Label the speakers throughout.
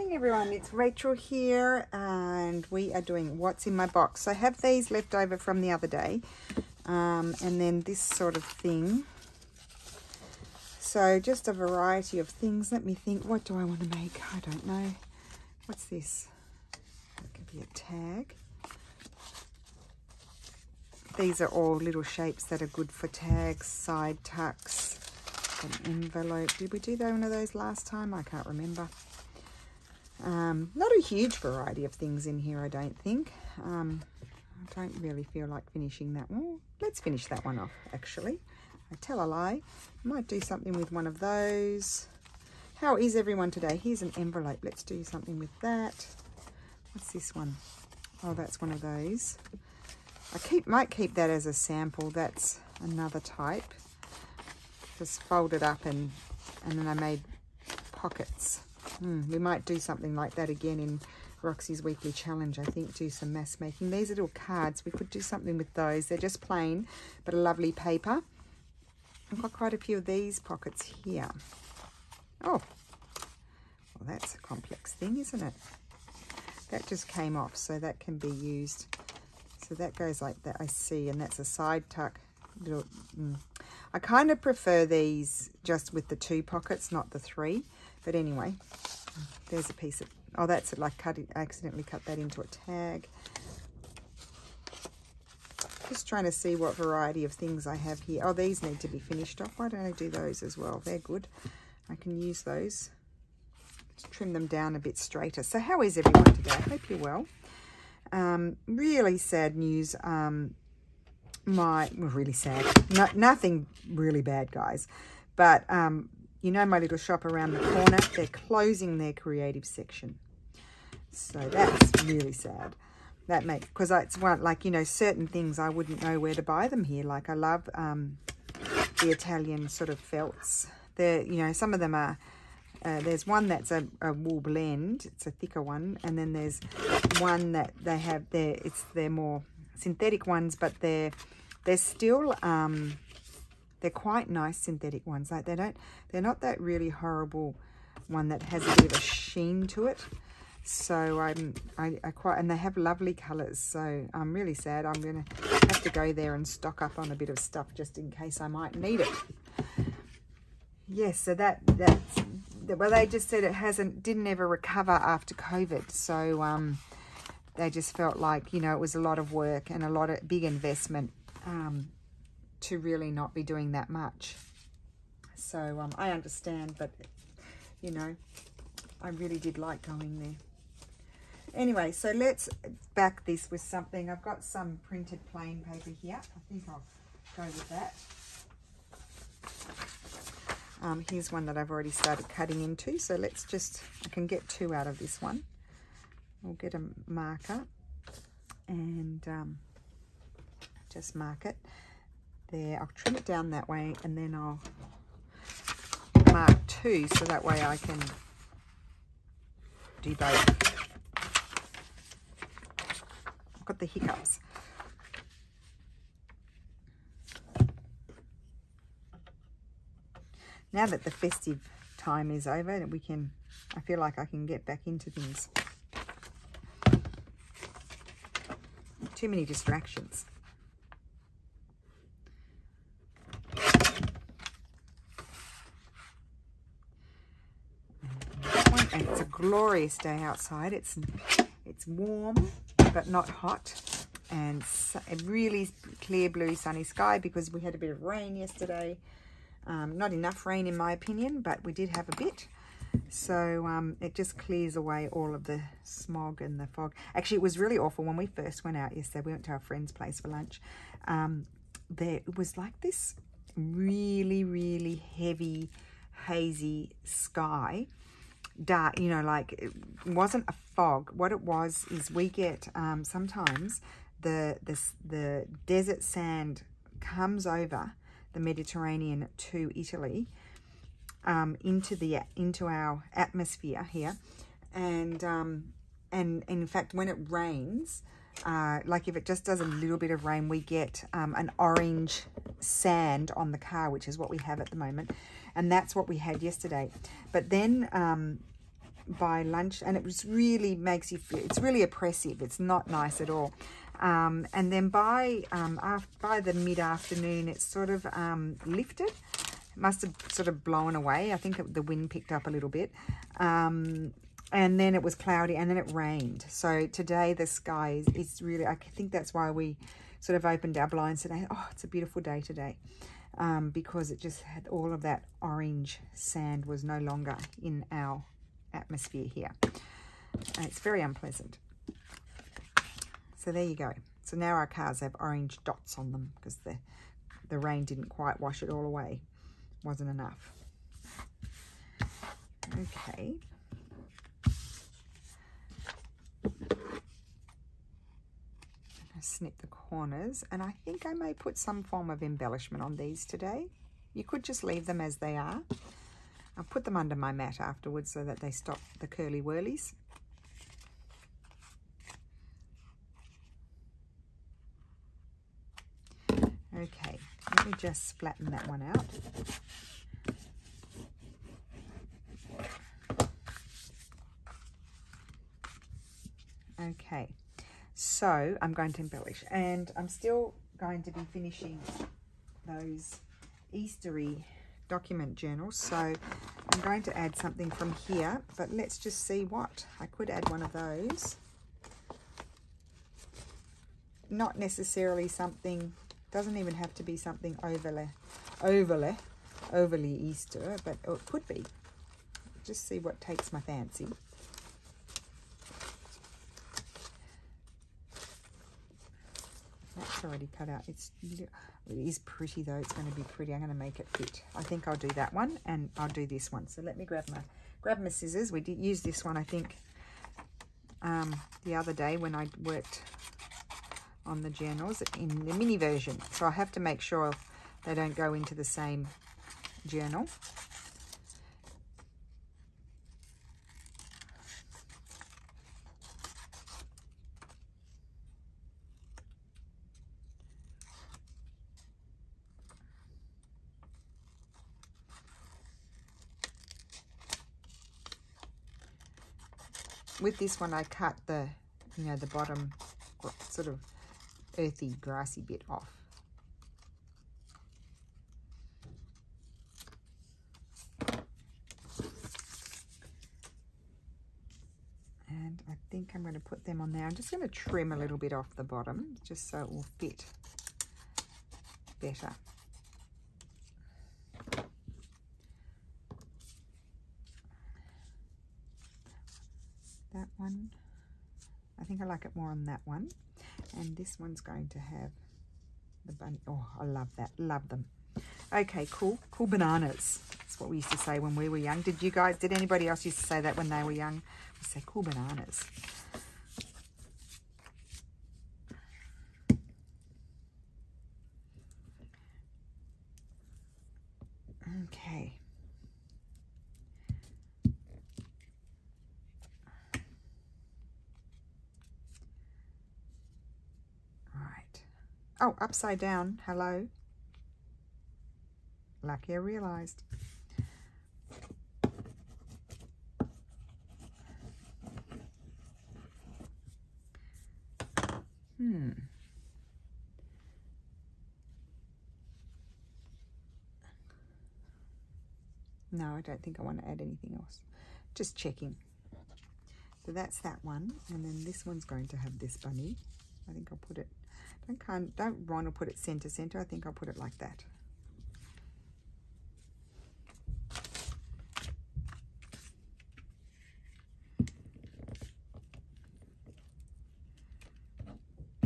Speaker 1: morning everyone, it's Rachel here and we are doing what's in my box. So I have these left over from the other day and then this sort of thing. So just a variety of things. Let me think, what do I want to make? I don't know. What's this? That could be a tag. These are all little shapes that are good for tags, side tucks, an envelope. Did we do one of those last time? I can't remember. Not a huge variety of things in here, I don't think. I don't really feel like finishing that one. Let's finish that one off, actually. I tell a lie. Might do something with one of those. How is everyone today? Here's an envelope. Let's do something with that. What's this one? Oh, that's one of those. Might keep that as a sample. That's another type. Just fold it up and then I made pockets. We might do something like that again in Roxy's weekly challenge, I think. Do some mass making. These little cards, we could do something with those. They're just plain, but a lovely paper. I've got quite a few of these pockets here. Oh, well, that's a complex thing, isn't it? That just came off, so that can be used. So that goes like that, I see, and that's a side tuck. I kind of prefer these just with the 2 pockets, not the 3. But anyway, there's a piece of, oh, that's it, like I accidentally cut that into a tag. Just trying to see what variety of things I have here. Oh, these need to be finished off. Why don't I do those as well? They're good. I can use those. Just trim them down a bit straighter. So how is everyone today? I hope you're well. Really sad news. Really sad. Nothing really bad, guys. But you know my little shop around the corner, they're closing their creative section. So that's really sad. That makes, because it's one, like, you know, certain things I wouldn't know where to buy them here. Like I love the Italian sort of felts. They're, you know, some of them are, there's one that's a wool blend. It's a thicker one. And then there's one that they have there. They're more synthetic ones, but they're still, they're quite nice synthetic ones. Like they're not that really horrible one that has a bit of a sheen to it. So I quite, and they have lovely colours. So I'm really sad. I'm going to have to go there and stock up on a bit of stuff just in case I might need it. Yes, so well, they just said it didn't ever recover after COVID. So they just felt like, you know, it was a lot of work and a lot of big investment to really not be doing that much. So I understand, but you know, I really did like going there. Anyway, so let's back this with something. I've got some printed plain paper here. I think I'll go with that. Here's one that I've already started cutting into. So let's just, I can get 2 out of this one. We'll get a marker and just mark it there. I'll trim it down that way and then I'll mark 2 so that way I can do both. I've got the hiccups. Now that the festive time is over, I feel like I can get back into things. Too many distractions. And it's a glorious day outside. It's warm but not hot, and a really clear blue sunny sky because we had a bit of rain yesterday. Not enough rain in my opinion, but we did have a bit. So it just clears away all of the smog and the fog. Actually, it was really awful when we first went out yesterday. We went to our friend's place for lunch. It was like this really, really heavy, hazy sky. Dark, you know, like it wasn't a fog. What it was is we get sometimes the desert sand comes over the Mediterranean to Italy, into our atmosphere here, and in fact when it rains, like if it just does a little bit of rain, we get an orange sand on the car, which is what we have at the moment. And that's what we had yesterday. But then by lunch, and it was really makes you feel, it's really oppressive. It's not nice at all. And then by the mid-afternoon, it's sort of lifted. It must have sort of blown away. I think the wind picked up a little bit. And then it was cloudy, and then it rained. So today the sky is really, I think that's why we sort of opened our blinds today. Oh, it's a beautiful day today. Because it just had all of that orange sand was no longer in our atmosphere here. It's very unpleasant. So there you go. So now our cars have orange dots on them because the rain didn't quite wash it all away. Wasn't enough. Okay. Snip the corners, and I think I may put some form of embellishment on these today. You could just leave them as they are. I'll put them under my mat afterwards so that they stop the curly whirlies. Okay, let me just flatten that one out. Okay. So I'm going to embellish, and I'm still going to be finishing those Eastery document journals. So I'm going to add something from here, but let's just see what. I could add one of those. Not necessarily something, doesn't even have to be something overly Easter, but it could be. Just see what takes my fancy. That's already cut out. It is pretty though. It's going to be pretty. I'm going to make it fit. I think I'll do that one, and I'll do this one. So let me grab my scissors. We did use this one, I think, the other day when I worked on the journals in the mini version. So I have to make sure they don't go into the same journal. With this one, I cut the, the bottom sort of earthy, grassy bit off. And I think I'm going to put them on there. I'm just going to trim a little bit off the bottom, just so it will fit better. That one, I think I like it more on that one, and this one's going to have the bunny. Oh, I love that, love them. Okay, cool bananas. That's what we used to say when we were young. Did anybody else used to say that when they were young? We say cool bananas. Okay. Oh, upside down. Hello. Lucky I realised. No, I don't think I want to add anything else. Just checking. So that's that one. And then this one's going to have this bunny. I think I'll put it, don't want to put it center. I think I'll put it like that.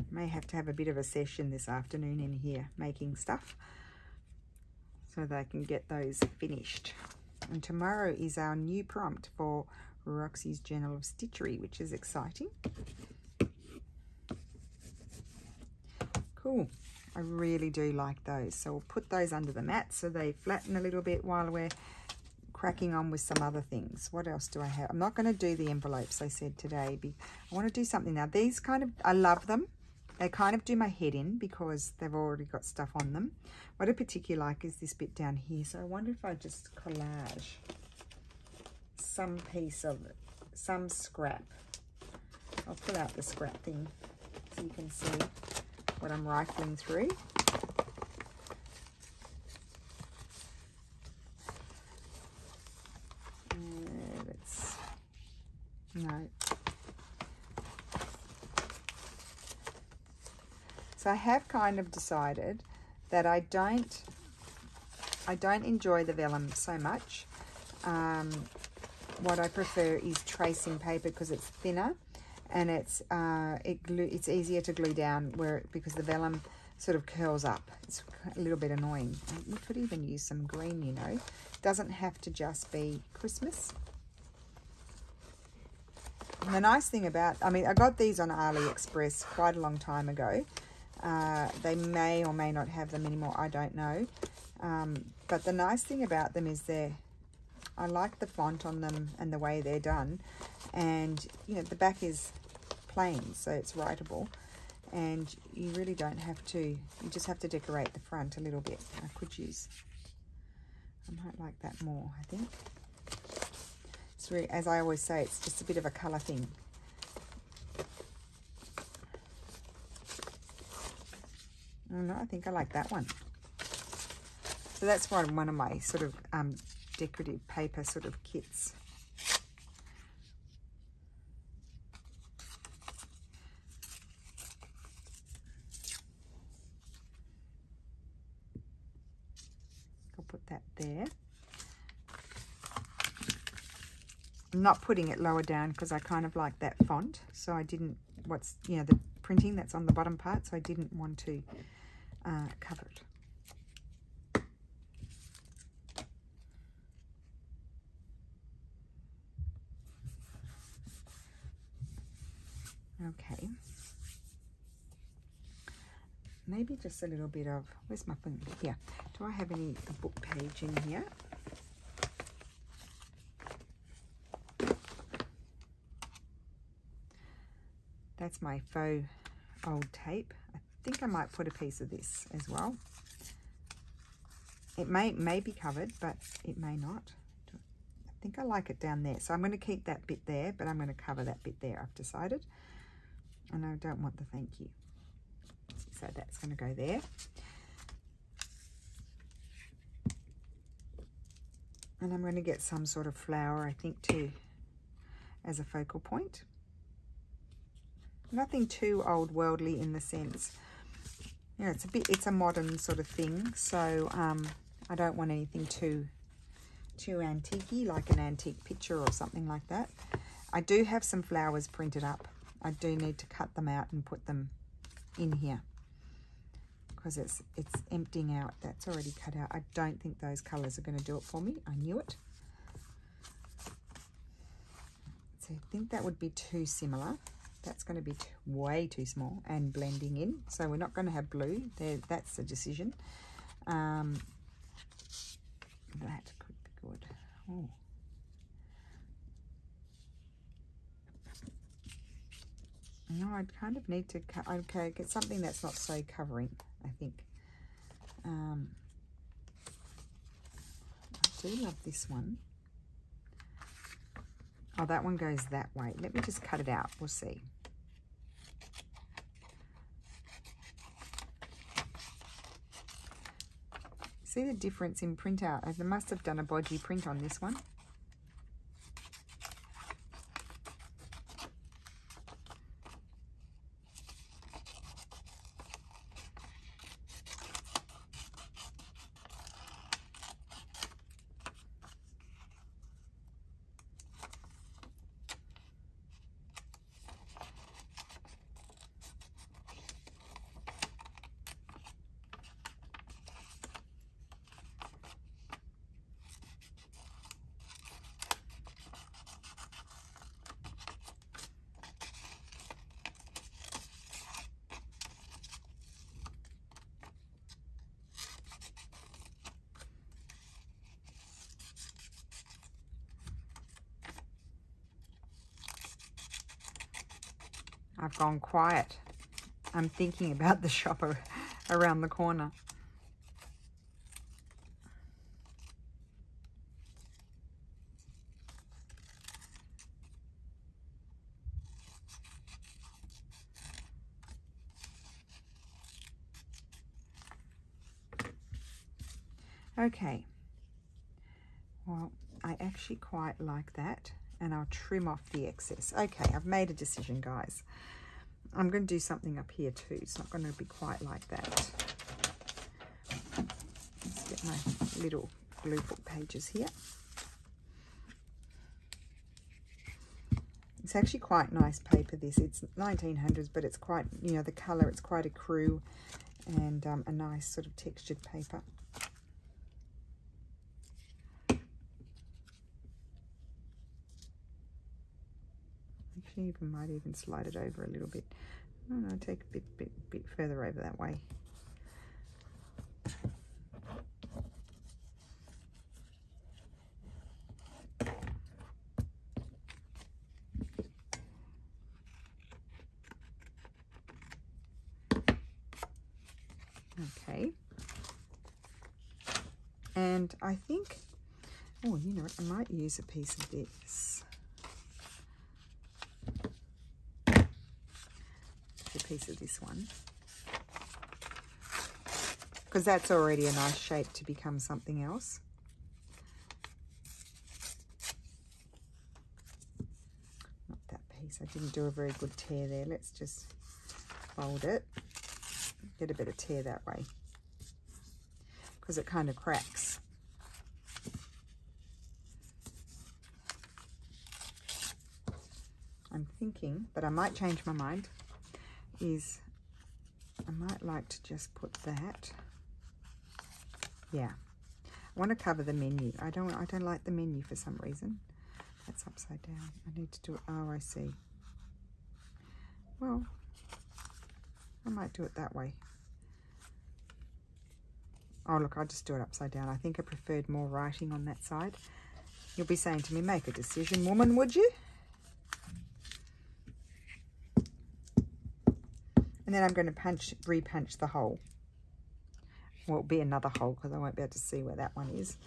Speaker 1: May have to have a bit of a session this afternoon in here making stuff so that I can get those finished. And tomorrow is our new prompt for Roxy's Journal of Stitchery, which is exciting. Cool. I really do like those. So we'll put those under the mat so they flatten a little bit while we're cracking on with some other things. What else do I have? I'm not going to do the envelopes I said today. I want to do something now. These kind of, I love them. They kind of do my head in because they've already got stuff on them. What I particularly like is this bit down here. So I wonder if I just collage some piece of some scrap. I'll pull out the scrap thing so you can see what I'm rifling through. No. So I have kind of decided that I don't enjoy the vellum so much. What I prefer is tracing paper because it's thinner and it's easier to glue down because the vellum sort of curls up. It's a little bit annoying. You could even use some green, you know. It doesn't have to just be Christmas. And the nice thing about, I mean, I got these on AliExpress quite a long time ago. They may or may not have them anymore, I don't know. But the nice thing about them is I like the font on them and the way they're done. And, you know, the back is plain, so it's writable. And you really don't have to, you just have to decorate the front a little bit. I might like that more, I think. It's really, as I always say, it's just a bit of a colour thing. Oh no, I think I like that one. So that's one of my sort of decorative paper sort of kits. I'll put that there. I'm not putting it lower down because I kind of like that font. So I didn't, the printing that's on the bottom part, so I didn't want to cover it. Okay. Maybe just a little bit of, where's my thing? Here. Do I have any book page in here? That's my faux old tape. I think I might put a piece of this as well. It may be covered, but it may not. I think I like it down there. So I'm going to keep that bit there, but I'm going to cover that bit there, I've decided. And I don't want the thank you. So that's going to go there. And I'm going to get some sort of flower, I think, too, as a focal point. Nothing too old worldly in the sense, you know, it's a modern sort of thing. So I don't want anything too antique-y, like an antique picture or something like that. I do have some flowers printed up. I do need to cut them out and put them in here because it's emptying out. That's already cut out. I don't think those colours are going to do it for me. I knew it. So I think that would be too similar. That's going to be way too small and blending in. So we're not going to have blue. That's the decision. That could be good. Oh. No, I kind of need to cut. Okay, get something that's not so covering, I think. I do love this one. Oh, that one goes that way. Let me just cut it out. We'll see. See the difference in printout? I must have done a bodgy print on this one. I've gone quiet. I'm thinking about the shopper around the corner. Okay. Well, I actually quite like that, and I'll trim off the excess. Okay, I've made a decision, guys. I'm going to do something up here too. It's not going to be quite like that. Let's get my little blue book pages here. It's actually quite nice paper, this. It's 1900s, but it's quite, you know, the colour, it's quite a crew and a nice sort of textured paper. Actually, might even slide it over a little bit. I don't know, take a bit further over that way. Okay. And I think, oh, you know what, I might use a piece of this. A piece of this one. Because that's already a nice shape to become something else. Not that piece. I didn't do a very good tear there. Let's just fold it. Get a bit of tear that way. Because it kind of cracks. I'm thinking, but I might change my mind, is I might like to just put that. Yeah. I want to cover the menu. I don't like the menu for some reason. That's upside down. I need to do it. Oh, I see. Well, I might do it that way. Oh, look, I'll just do it upside down. I think I preferred more writing on that side. You'll be saying to me, make a decision, woman, would you? And then I'm going to re-punch the hole. Well, it'll be another hole because I won't be able to see where that one is.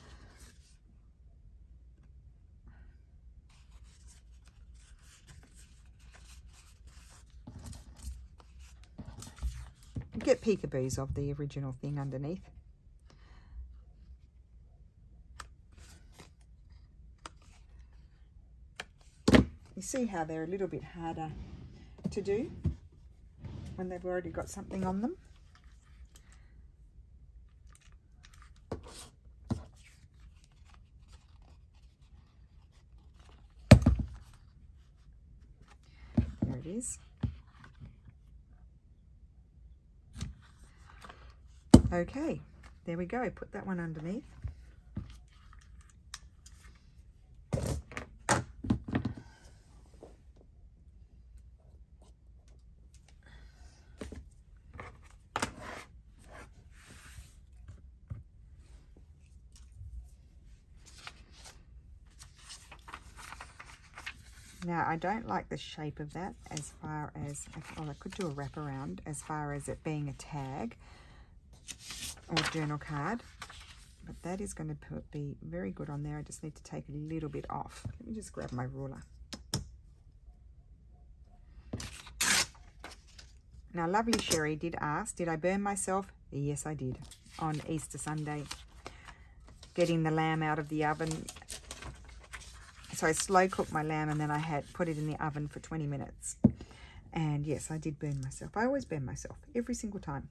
Speaker 1: You get peekaboos of the original thing underneath. You see how they're a little bit harder to do when they've already got something on them. There it is. Okay, there we go. Put that one underneath. Now, I don't like the shape of that as far as, well, I could do a wraparound as far as it being a tag or journal card, but that is going to be very good on there. I just need to take a little bit off. Let me just grab my ruler. Now, lovely Sherry did ask, did I burn myself? Yes, I did, on Easter Sunday, getting the lamb out of the oven. So I slow cooked my lamb and then I had put it in the oven for 20 minutes. And yes, I did burn myself. I always burn myself, every single time.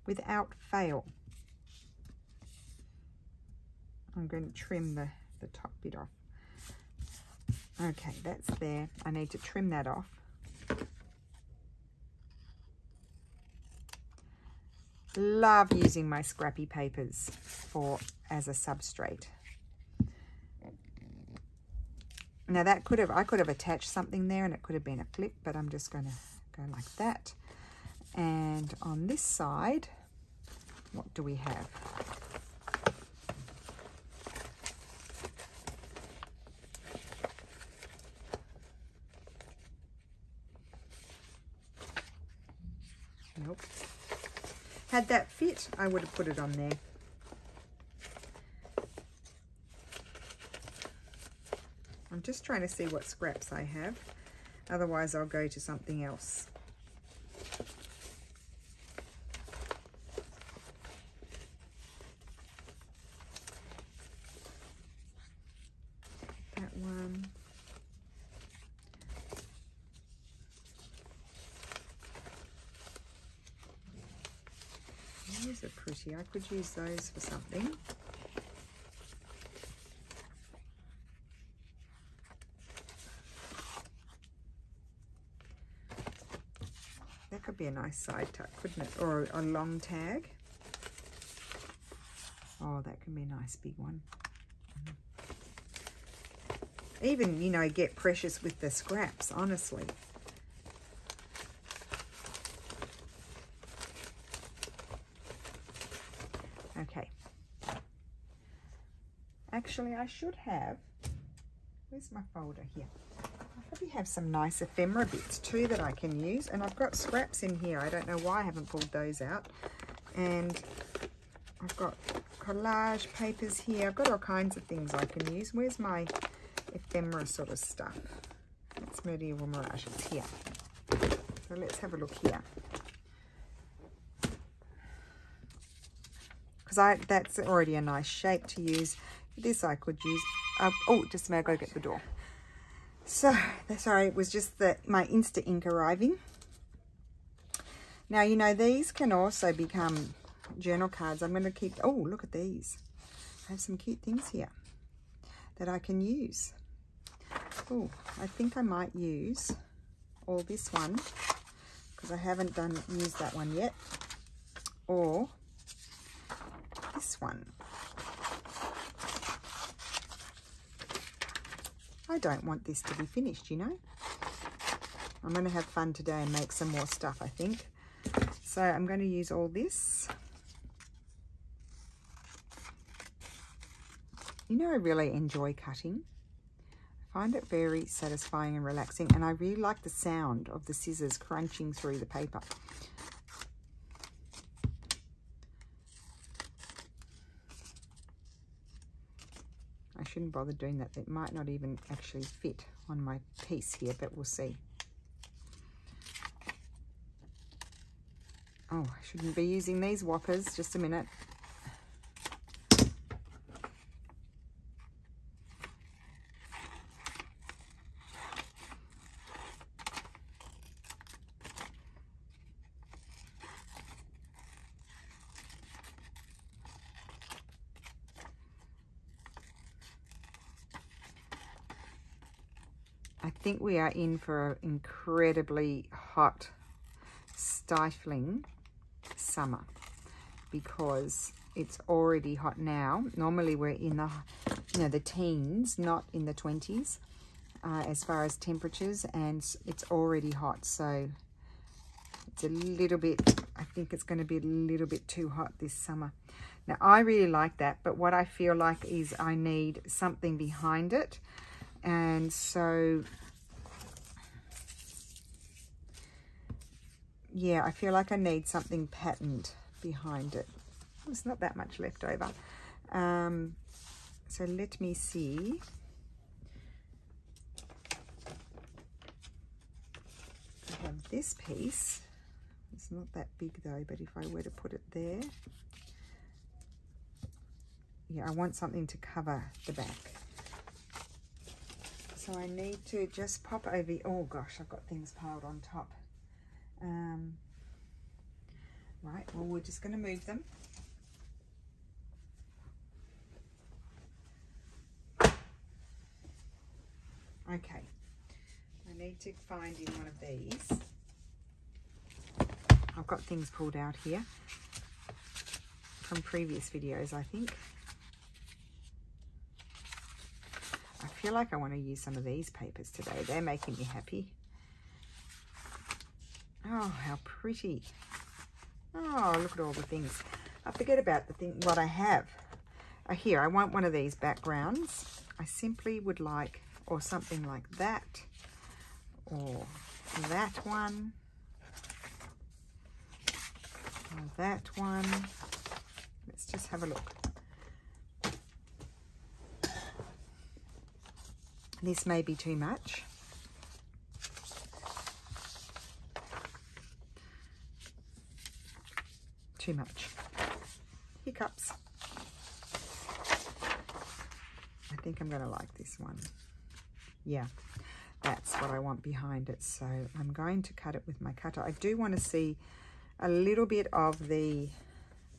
Speaker 1: Without fail. I'm going to trim the top bit off. Okay, that's there. I need to trim that off. Love using my scrappy papers as a substrate. Now that I could have attached something there and it could have been a clip, but I'm just going to go like that. And on this side, what do we have? Nope. Had that fit, I would have put it on there. I'm just trying to see what scraps I have. Otherwise, I'll go to something else. That one. Those are pretty. I could use those for something. That could be a nice side tuck, couldn't it? Or a long tag. Oh, that can be a nice big one. Even, you know, get precious with the scraps, honestly. Okay. Actually, I should have, where's my folder here? I probably have some nice ephemera bits too that I can use. And I've got scraps in here. I don't know why I haven't pulled those out. And I've got collage papers here. I've got all kinds of things I can use. Where's my ephemera sort of stuff? It's Medieval Mirage. It's here. So let's have a look here. Because that's already a nice shape to use. This I could use. Oh, just a minute, I've got to get the door. So, sorry, it was just my Insta ink arriving. Now, you know, these can also become journal cards. I'm going to keep, oh, look at these. I have some cute things here that I can use. Oh, I think I might use all this one because I haven't used that one yet. Or this one. I don't want this to be finished, you know. I'm going to have fun today and make some more stuff, I think. So I'm going to use all this. You know, I really enjoy cutting. I find it very satisfying and relaxing, and I really like the sound of the scissors crunching through the paper. I shouldn't bother doing that. It might not even actually fit on my piece here, but we'll see. Oh, I shouldn't be using these whoppers. Just a minute. I think we are in for an incredibly hot, stifling summer because it's already hot now. Normally we're in the, you know, the teens, not in the 20s as far as temperatures, and it's already hot. So it's a little bit, I think it's going to be a little bit too hot this summer. Now I really like that, but what I feel like is I need something behind it. And so, yeah, I feel like I need something patterned behind it. There's not that much left over. So let me see. I have this piece. It's not that big though, but if I were to put it there. Yeah, I want something to cover the back. So I need to just pop over, oh gosh, I've got things piled on top. Right, well, we're just going to move them. Okay, I need to find in one of these. I've got things pulled out here from previous videos, I think. I feel like I want to use some of these papers today. They're making me happy. Oh, how pretty. Oh, look at all the things. I forget about the thing, what I have. Here, I want one of these backgrounds. I simply would like, or something like that, or that one, or that one. Let's just have a look. This may be too much. too much. Hiccups. I think I'm going to like this one. Yeah, that's what I want behind it. So I'm going to cut it with my cutter. I do want to see a little bit of the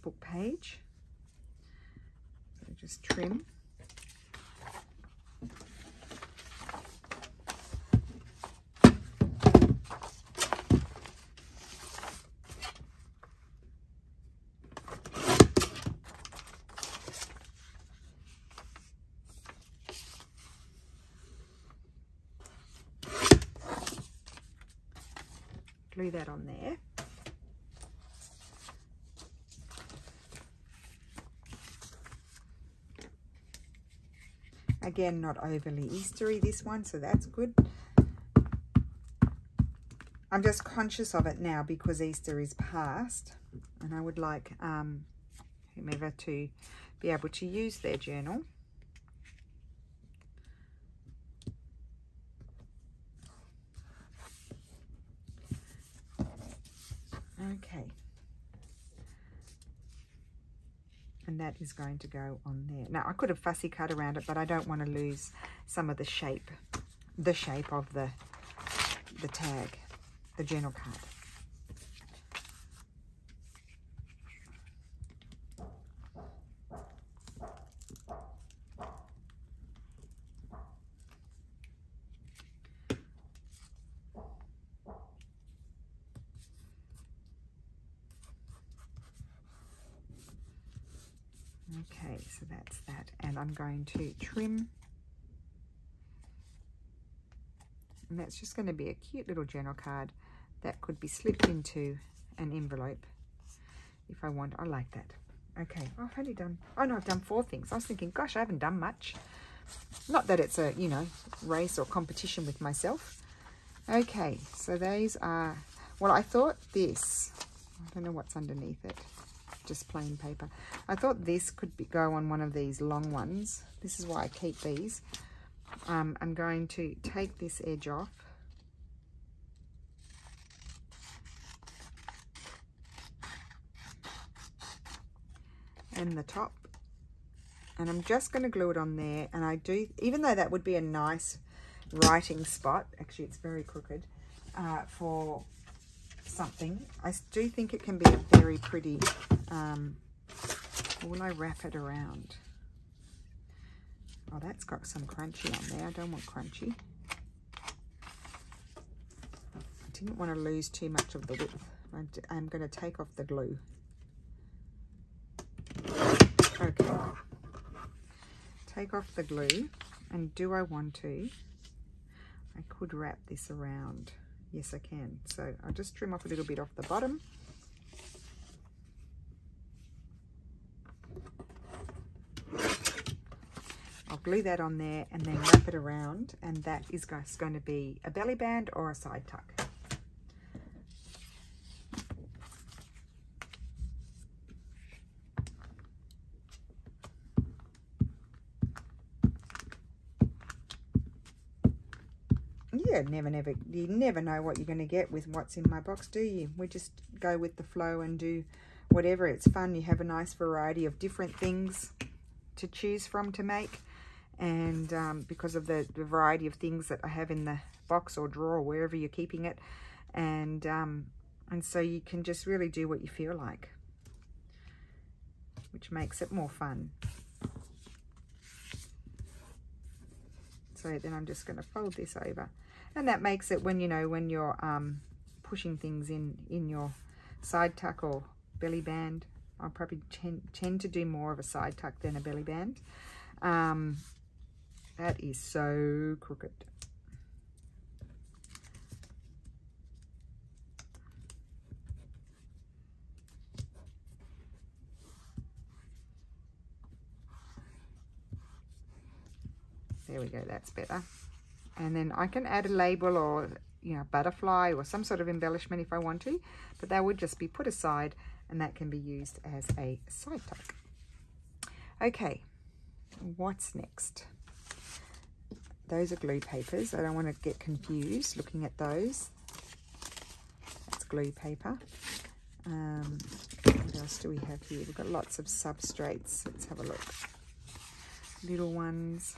Speaker 1: book page. So just trim. Glue that on there. Again, not overly Eastery, this one, so that's good. I'm just conscious of it now because Easter is past, and I would like whomever to be able to use their journal. Okay, and that is going to go on there. Now I could have fussy cut around it, but I don't want to lose some of the shape of the tag, the journal card. Okay, so that's that, and I'm going to trim, and that's just going to be a cute little journal card that could be slipped into an envelope if I want. I like that. Okay, I've only done, oh no, I've done 4 things. I was thinking, gosh, I haven't done much. Not that it's a, you know, race or competition with myself. Okay, so these are, well, I thought this, I don't know what's underneath it. Just plain paper. I thought this could go on one of these long ones. This is why I keep these. I'm going to take this edge off. And the top. And I'm just going to glue it on there. And I do, even though that would be a nice writing spot, actually it's very crooked, for something, I do think it can be a very pretty, will I wrap it around? Oh, that's got some crunchy on there. I don't want crunchy. I didn't want to lose too much of the width. I'm going to take off the glue. Okay. Take off the glue, and do I want to? I could wrap this around. Yes, I can. So I'll just trim off a little bit off the bottom. I'll glue that on there and then wrap it around, and that is going to be a belly band or a side tuck. Yeah, you never know what you're going to get with what's in my box, do you? We just go with the flow and do whatever. It's fun. You have a nice variety of different things to choose from to make, and because of the variety of things that I have in the box or drawer, wherever you're keeping it, and so you can just really do what you feel like, which makes it more fun. So then I'm just going to fold this over. And that makes it, when you're pushing things in your side tuck or belly band, I'll probably tend to do more of a side tuck than a belly band. That is so crooked. There we go, that's better. And then I can add a label or, butterfly or some sort of embellishment if I want to, but that would just be put aside, and that can be used as a side tuck. Okay, what's next? Those are glue papers. I don't want to get confused looking at those. That's glue paper. I'm What else do we have here? We've got lots of substrates. Let's have a look. Little ones.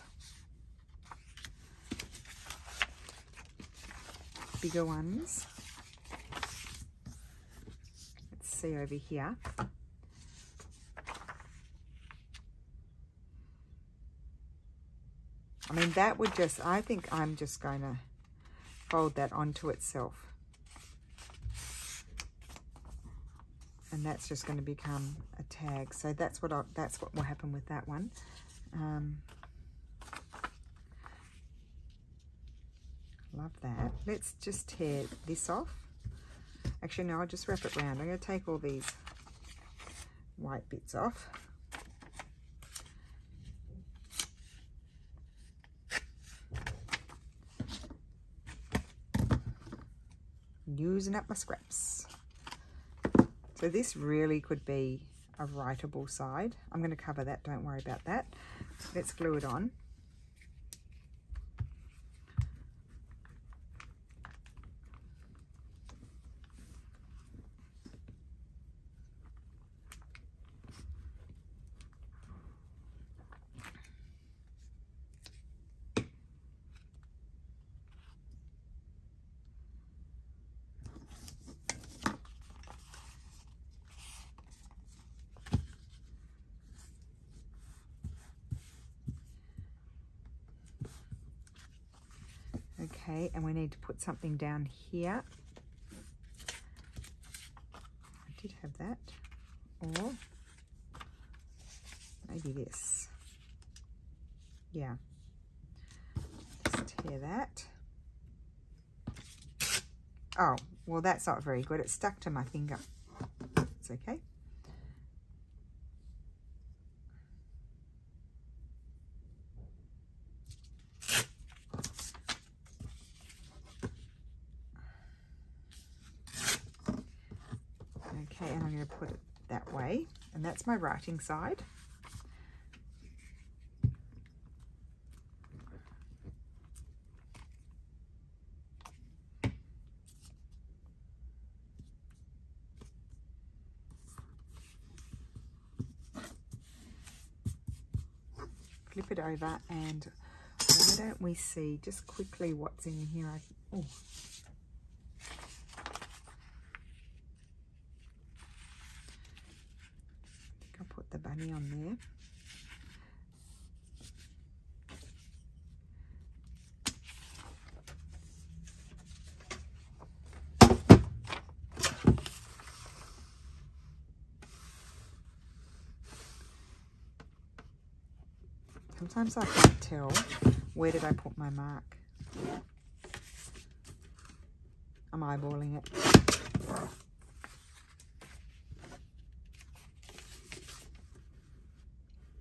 Speaker 1: Bigger ones. Let's see over here. I mean, that would just, I think I'm just going to fold that onto itself. And that's just going to become a tag. So that's what will happen with that one. Love that. Let's just tear this off. Actually, no, I'll just wrap it round. I'm going to take all these white bits off. Using up my scraps. So this really could be a writable side. I'm going to cover that, don't worry about that. Let's glue it on. Okay, and we need to put something down here. I did have that. Or maybe this. Yeah. Just tear that. Oh, well, that's not very good. It's stuck to my finger. It's okay. Okay, and I'm going to put it that way, and that's my writing side. Flip it over, and why don't we see just quickly what's in here? Oh. The bunny on there. Sometimes I can't tell where did I put my mark. I'm eyeballing it.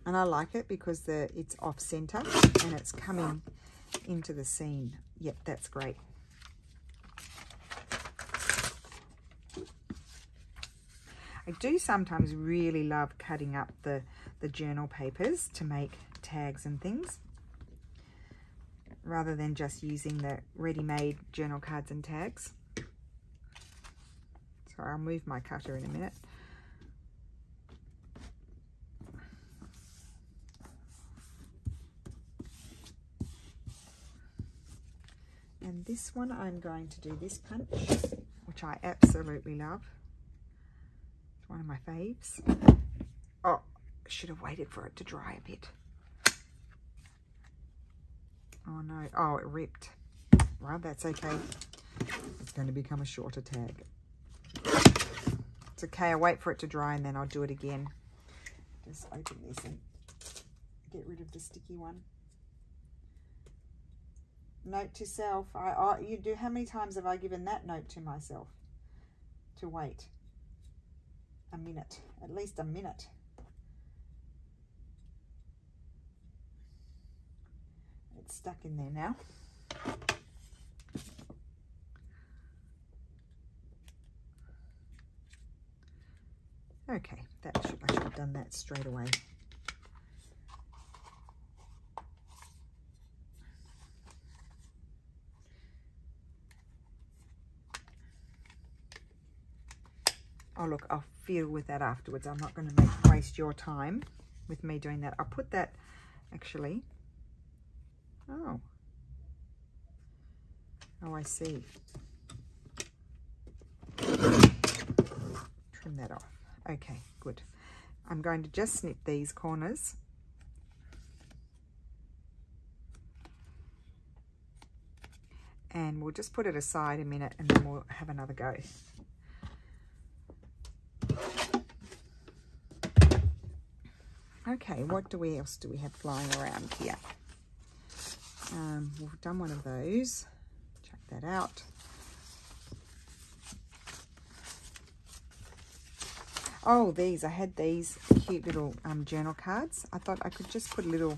Speaker 1: And I like it because it's off center and it's coming into the scene. Yep, that's great. I do sometimes really love cutting up the journal papers to make tags and things, rather than just using the ready-made journal cards and tags. Sorry, I'll move my cutter in a minute. And this one, I'm going to do this punch, which I absolutely love. It's one of my faves. Oh, I should have waited for it to dry a bit. Oh no, oh, it ripped. Well, that's okay. It's going to become a shorter tag. It's okay, I'll wait for it to dry and then I'll do it again. Just open this and get rid of the sticky one. Note to self, you do, how many times have I given that note to myself? To wait a minute, at least a minute. It's stuck in there now. Okay, I should have done that straight away. Oh, look, I'll fiddle with that afterwards. I'm not going to waste your time with me doing that. I'll put that, actually. Oh, I see. Trim that off. Okay, good. I'm going to just snip these corners. And we'll just put it aside a minute and then we'll have another go. Okay, what else do we have flying around here? We've done one of those. Check that out. Oh, I had these cute little journal cards. I thought I could just put a little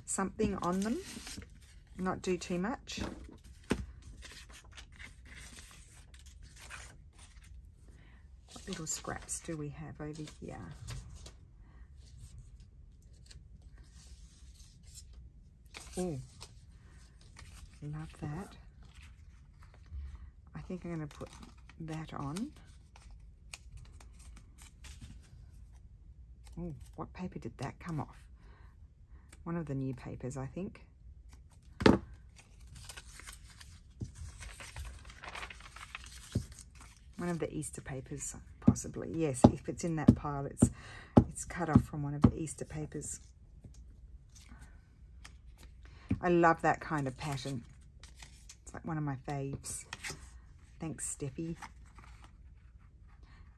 Speaker 1: something on them, not do too much. What little scraps do we have over here? Oh, love that. I think I'm going to put that on. Oh, what paper did that come off? One of the new papers, I think. One of the Easter papers, possibly. Yes, if it's in that pile, it's cut off from one of the Easter papers. I love that kind of pattern. It's like one of my faves. Thanks, Steffi.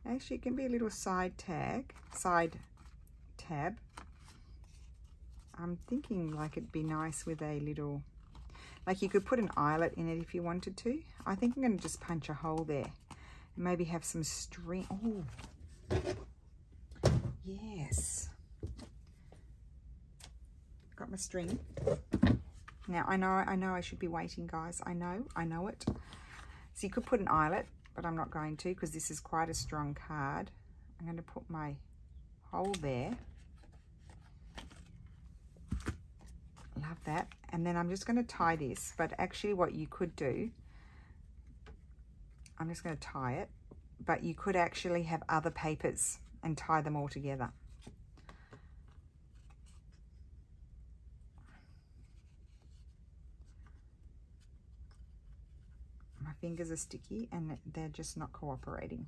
Speaker 1: Actually, it can be a little side tab. I'm thinking like it'd be nice with a little, like you could put an eyelet in it if you wanted to. I think I'm going to just punch a hole there and maybe have some string. Oh, yes. Got my string. Now, I know I should be waiting, guys. I know it. So you could put an eyelet, but I'm not going to because this is quite a strong card. I'm going to put my hole there. Love that. And then I'm just going to tie this. But actually what you could do, I'm just going to tie it, but you could actually have other papers and tie them all together. My fingers are sticky and they're just not cooperating.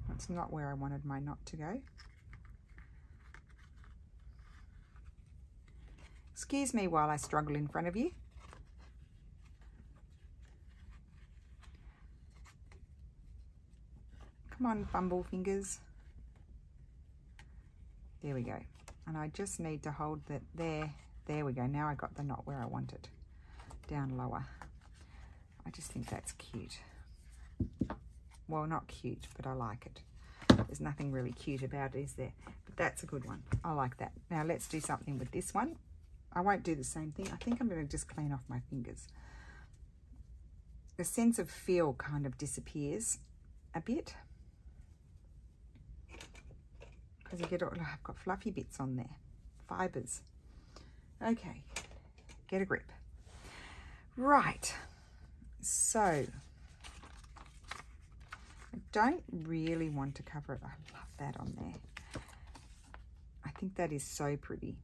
Speaker 1: That's not where I wanted my knot to go. Excuse me while I struggle in front of you. Come on, bumble fingers. There we go. And I just need to hold that there. There we go. Now I got the knot where I want it. Down lower. I just think that's cute. Well, not cute, but I like it. There's nothing really cute about it, is there? But that's a good one. I like that. Now let's do something with this one. I won't do the same thing. I think I'm going to just clean off my fingers. The sense of feel kind of disappears a bit. Because you get all, I've got fluffy bits on there. Fibers. Okay. Get a grip. Right. So, I don't really want to cover it. I love that on there. I think that is so pretty.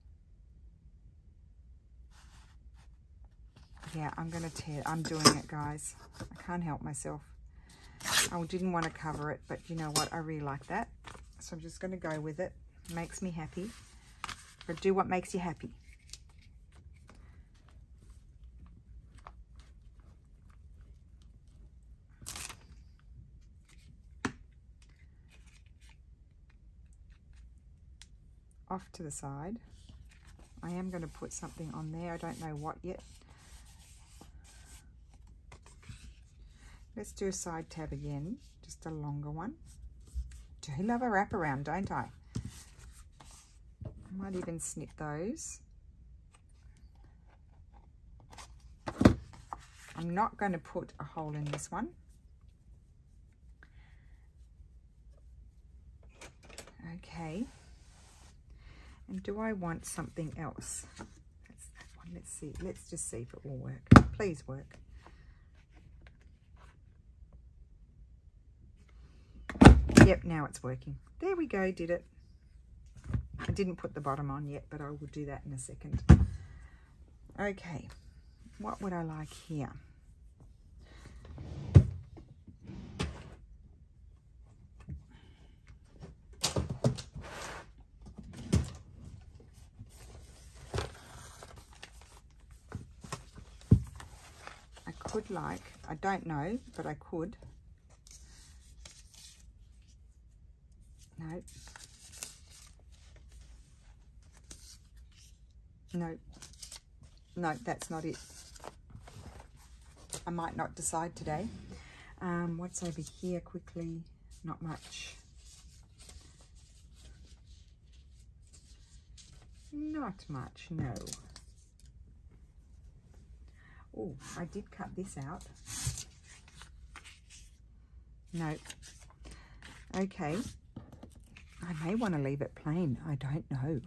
Speaker 1: Yeah, I'm going to tear. I'm doing it, guys. I can't help myself. I didn't want to cover it, but you know what? I really like that. So I'm just going to go with it. It makes me happy. But do what makes you happy. Off to the side. I am going to put something on there. I don't know what yet. Let's do a side tab again. Just a longer one. Do love a wraparound, don't I? I might even snip those. I'm not going to put a hole in this one. Okay. And do I want something else? That's that one let's see. Let's just see if it will work. Please work. Yep, now it's working. There we go, did it. I didn't put the bottom on yet, but I will do that in a second. Okay, what would I like here? I could like, I don't know, but I could. No. No. No, that's not it. I might not decide today. What's over here quickly? Not much. Not much, no. Oh, I did cut this out. No. Okay. I may want to leave it plain. I don't know.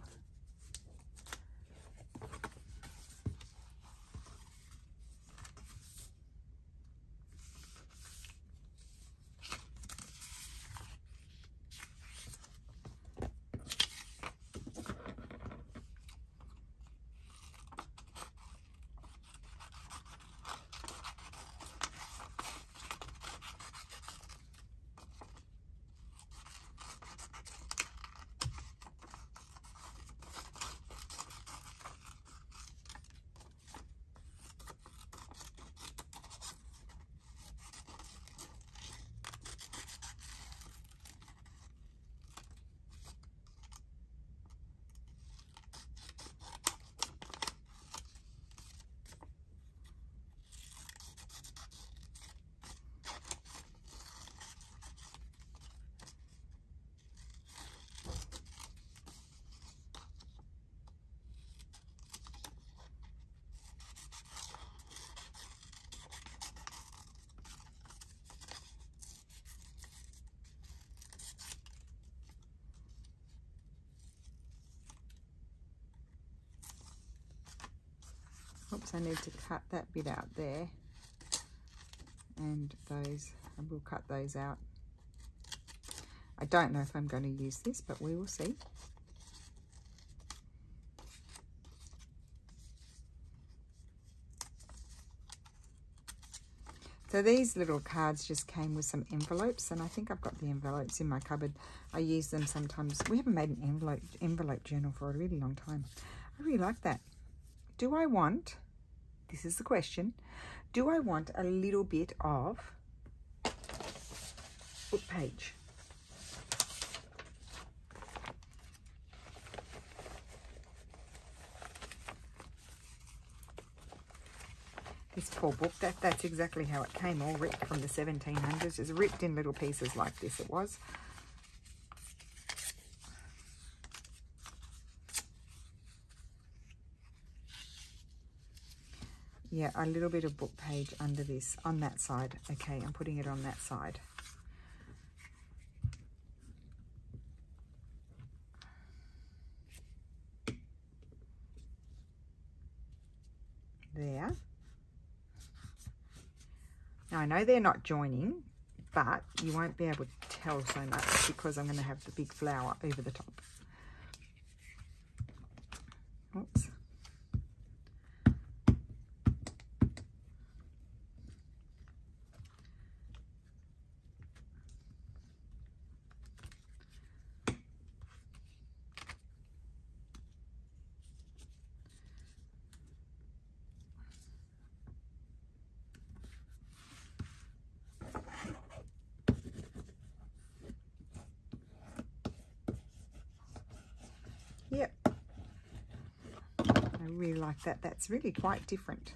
Speaker 1: Oops, I need to cut that bit out there, and those, I will cut those out. I don't know if I'm going to use this, but we will see. So these little cards just came with some envelopes, and I think I've got the envelopes in my cupboard. I use them sometimes. We haven't made an envelope journal for a really long time. I really like that. Do I want, this is the question, do I want a little bit of book page? This poor book, that's exactly how it came, all ripped from the 1700s, just ripped in little pieces like this it was. Yeah, a little bit of book page under this, on that side. Okay, I'm putting it on that side. There. Now, I know they're not joining, but you won't be able to tell so much because I'm going to have the big flower over the top. Oops. Yep, I really like that. That's really quite different.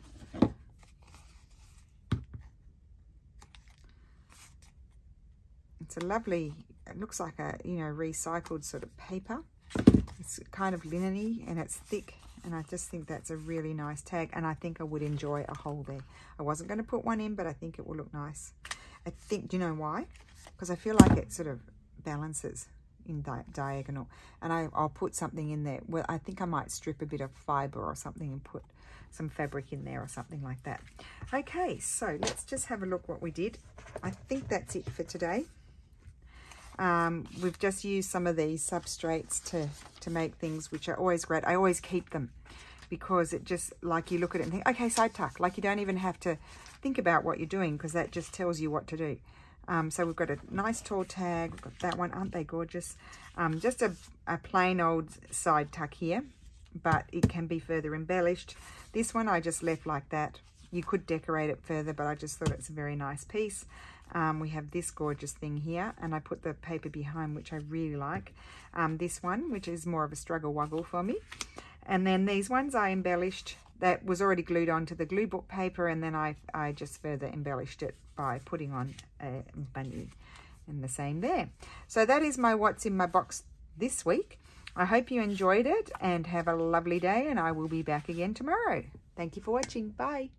Speaker 1: It's a lovely, it looks like a, you know, recycled sort of paper. It's kind of linen-y and it's thick, and I just think that's a really nice tag, and I think I would enjoy a hole there. I wasn't going to put one in, but I think it will look nice. I think, do you know why? Because I feel like it sort of balances in diagonal, and I'll put something in there. Well, I think I might strip a bit of fiber or something and put some fabric in there or something like that. Okay, so let's just have a look what we did. I think that's it for today. We've just used some of these substrates to make things, which are always great. I always keep them because it just, like, you look at it and think, okay, side tuck. Like, you don't even have to think about what you're doing because that just tells you what to do. So we've got a nice tall tag. We've got that one. Aren't they gorgeous? Just a plain old side tuck here, but it can be further embellished. This one I just left like that. You could decorate it further, but I just thought it's a very nice piece. We have this gorgeous thing here, and I put the paper behind, which I really like. This one, which is more of a struggle wuggle for me. And then these ones I embellished. That was already glued onto the glue book paper, and then I just further embellished it by putting on a bunny, and the same there. So that is my what's in my box this week. I hope you enjoyed it and have a lovely day, and I will be back again tomorrow. Thank you for watching. Bye.